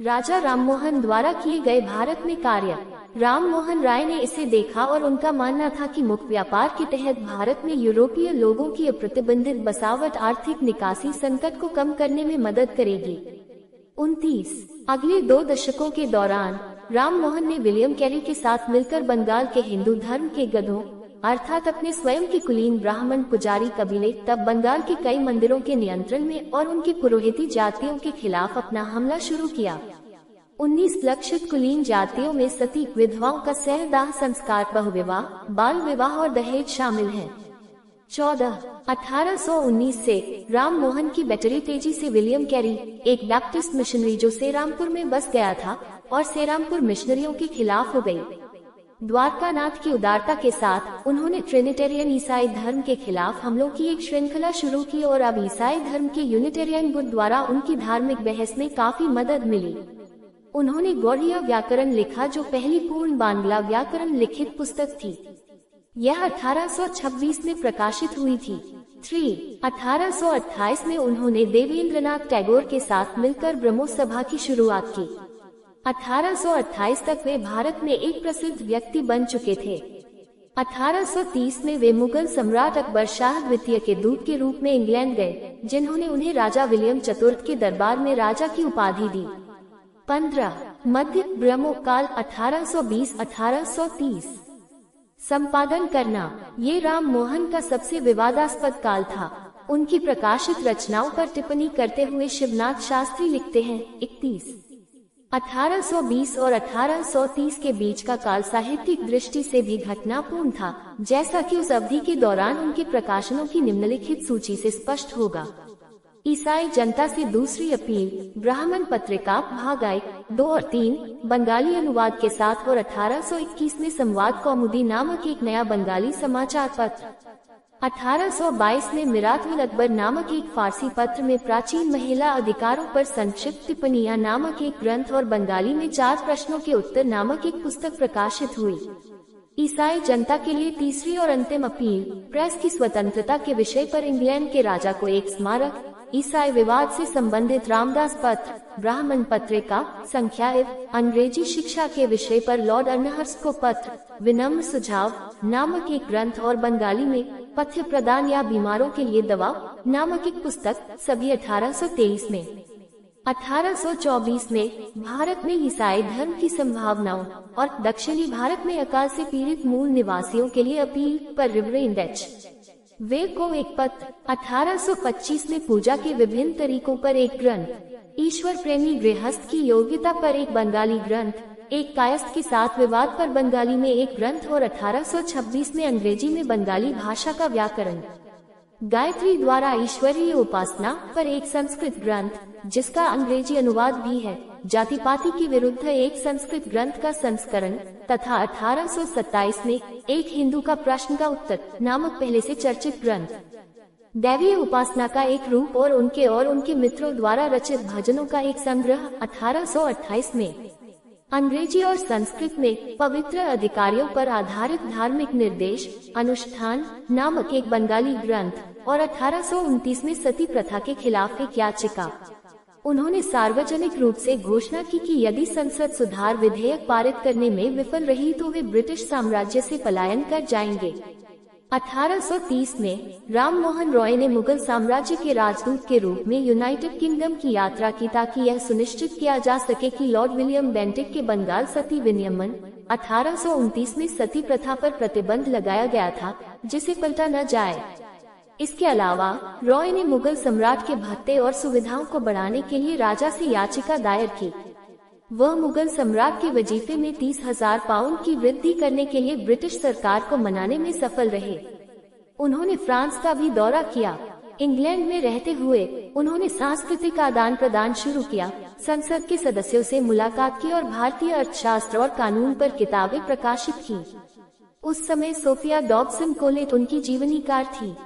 राजा राममोहन द्वारा किए गए भारत में कार्य। राममोहन राय ने इसे देखा और उनका मानना था कि मुक्त व्यापार के तहत भारत में यूरोपीय लोगों की अप्रतिबंधित बसावट आर्थिक निकासी संकट को कम करने में मदद करेगी। 29 अगले 2 दशकों के दौरान राममोहन ने विलियम कैरी के साथ मिलकर बंगाल के हिंदू धर्म के गधों अर्थात अपने स्वयं के कुलीन ब्राह्मण पुजारी कबीले तब बंगाल के कई मंदिरों के नियंत्रण में और उनके पुरोहिती जातियों के खिलाफ अपना हमला शुरू किया। 19 लक्षित कुलीन जातियों में सती, विधवाओं का सहदाह संस्कार, बहुविवाह, बाल विवाह और दहेज शामिल हैं। 14 1819 से राममोहन की बेटरी तेजी से विलियम कैरी, एक बैप्टिस्ट मिशनरी जो सेरामपुर में बस गया था और सेरामपुर मिशनरियों के खिलाफ हो गई। द्वारकानाथ की उदारता के साथ उन्होंने ट्रिनिटेरियन ईसाई धर्म के खिलाफ हमलों की एक श्रृंखला शुरू की और अब ईसाई धर्म के यूनिटेरियन गुट द्वारा उनकी धार्मिक बहस में काफी मदद मिली। उन्होंने गौड़ीय व्याकरण लिखा जो पहली पूर्ण बांग्ला व्याकरण लिखित पुस्तक थी। यह 1826 में प्रकाशित हुई थी। 3 1828 में उन्होंने देवेंद्रनाथ टैगोर के साथ मिलकर ब्रह्मो सभा की शुरुआत की। 1828 तक वे भारत में एक प्रसिद्ध व्यक्ति बन चुके थे। 1830 में वे मुगल सम्राट अकबर शाह द्वितीय के दूत के रूप में इंग्लैंड गए, जिन्होंने उन्हें राजा विलियम चतुर्थ के दरबार में राजा की उपाधि दी। 15 मध्य ब्रह्मो काल 1820-1830 संपादन करना। ये राममोहन का सबसे विवादास्पद काल था। उनकी प्रकाशित रचनाओं पर टिप्पणी करते हुए शिवनाथ शास्त्री लिखते हैं, 31 1820 और 1830 के बीच का काल साहित्यिक दृष्टि से भी घटनापूर्ण था, जैसा कि उस अवधि के दौरान उनके प्रकाशनों की निम्नलिखित सूची से स्पष्ट होगा। ईसाई जनता से दूसरी अपील, ब्राह्मण पत्रिका, भाग 1, 2 और 3 बंगाली अनुवाद के साथ और 1821 में संवाद कौमुदी नामक एक नया बंगाली समाचार पत्र। 1822 में मिरात-उल अकबर नामक एक फारसी पत्र में प्राचीन महिला अधिकारों पर संक्षिप्त टिप्पणियां नामक एक ग्रंथ और बंगाली में 4 प्रश्नों के उत्तर नामक एक पुस्तक प्रकाशित हुई। ईसाई जनता के लिए तीसरी और अंतिम अपील, प्रेस की स्वतंत्रता के विषय पर इंग्लैंड के राजा को एक स्मारक, ईसाई विवाद से संबंधित रामदास पत्र, ब्राह्मण पत्रिका, संख्या 1, अंग्रेजी शिक्षा के विषय पर लॉर्ड अर्नहर्स्ट को पत्र, विनम्र सुझाव नामक एक ग्रंथ और बंगाली में पथ्य प्रदान या बीमारों के लिए दवा नामक एक पुस्तक, सभी 1823 में। 1824 में भारत में ईसाई धर्म की संभावनाओं और दक्षिणी भारत में अकाल से पीड़ित मूल निवासियों के लिए अपील पर रिवरेंड एच. वे को एक पत्र। 1825 में पूजा के विभिन्न तरीकों पर एक ग्रंथ, ईश्वर प्रेमी गृहस्थ की योग्यता पर एक बंगाली ग्रंथ, एक कायस्थ के साथ विवाद पर बंगाली में एक ग्रंथ और 1826 में अंग्रेजी में बंगाली भाषा का व्याकरण, गायत्री द्वारा ईश्वरीय उपासना पर एक संस्कृत ग्रंथ जिसका अंग्रेजी अनुवाद भी है, जाति पाति के विरुद्ध एक संस्कृत ग्रंथ का संस्करण तथा 1827 में एक हिंदू का प्रश्न का उत्तर नामक पहले से चर्चित ग्रंथ, दैवीय उपासना का एक रूप और उनके मित्रों द्वारा रचित भजनों का एक संग्रह 1828 में। अंग्रेजी और संस्कृत में पवित्र अधिकारियों पर आधारित धार्मिक निर्देश अनुष्ठान नामक एक बंगाली ग्रंथ और 1829 में सती प्रथा के खिलाफ एक याचिका। उन्होंने सार्वजनिक रूप से घोषणा की कि यदि संसद सुधार विधेयक पारित करने में विफल रही तो वे ब्रिटिश साम्राज्य से पलायन कर जाएंगे। 1830 में राममोहन रॉय ने मुगल साम्राज्य के राजदूत के रूप में यूनाइटेड किंगडम की यात्रा की ताकि यह सुनिश्चित किया जा सके कि लॉर्ड विलियम बेंटिक के बंगाल सती विनियमन 1829 में सती प्रथा पर प्रतिबंध लगाया गया था, जिसे पलटा न जाए। इसके अलावा रॉय ने मुगल सम्राट के भत्ते और सुविधाओं को बढ़ाने के लिए राजा से याचिका दायर की। वह मुगल सम्राट के वजीफे में 30,000 पाउंड की वृद्धि करने के लिए ब्रिटिश सरकार को मनाने में सफल रहे। उन्होंने फ्रांस का भी दौरा किया। इंग्लैंड में रहते हुए उन्होंने सांस्कृतिक आदान प्रदान शुरू किया, संसद के सदस्यों से मुलाकात की और भारतीय अर्थशास्त्र और कानून पर किताबें प्रकाशित की। उस समय सोफिया डॉबसन कोलेट उनकी जीवनीकार थी।